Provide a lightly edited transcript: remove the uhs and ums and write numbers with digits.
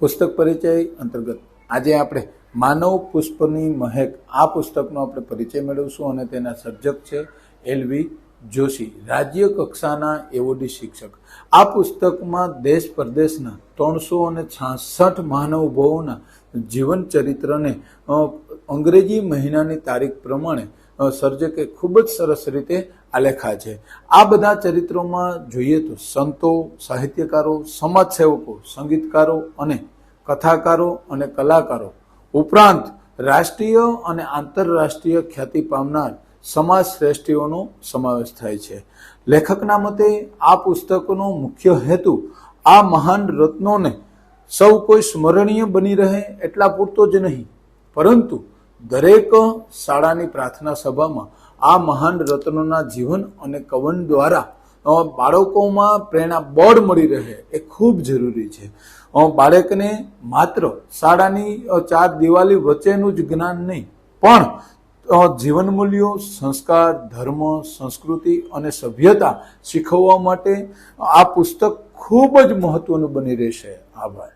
પુસ્તક પરિચય અંતર્ગત આજે આપણે માનવ પુષ્પની મહેક આ પુસ્તકનો આપણે પરિચય મેળવશું અને તેના સર્જક છે એલ.વી. જોશી, રાજ્ય કક્ષાના એવોર્ડી શિક્ષક. આ પુસ્તકમાં દેશ પરદેશના 366 મહાનુભાવોના જીવન ચરિત્રને અંગ્રેજી મહિનાની તારીખ પ્રમાણે સર્જકે ખૂબ જ સરસ રીતે આલેખા છે. આ બધા ચરિત્રોમાં જોઈએ તો સંતો, સાહિત્યકારો, સમાજસેવકો, સંગીતકારો અને કથાકારો અને કલાકારો ઉપરાંત રાષ્ટ્રીય અને આંતરરાષ્ટ્રીય ખ્યાતિ પામનાર સમાજ શ્રેષ્ઠીઓનો સમાવેશ થાય છે. લેખકના મતે આ પુસ્તકનો મુખ્ય હેતુ આ મહાન રત્નોને સૌ કોઈ સ્મરણીય બની રહે એટલા પૂરતો જ નહીં, પરંતુ દરેક શાળાની પ્રાર્થના સભામાં આ મહાન રત્નોના જીવન અને કવન દ્વારા બાળકોમાં પ્રેરણા બળ મળી રહે એ ખૂબ જરૂરી છે. બાળકને માત્ર શાળાની 4 દિવાલી વચ્ચેનું જ જ્ઞાન નહીં, પણ જીવન મૂલ્યો, સંસ્કાર, ધર્મ, સંસ્કૃતિ અને સભ્યતા શીખવવા માટે આ પુસ્તક ખૂબ જ મહત્વનું બની રહેશે. આભાર.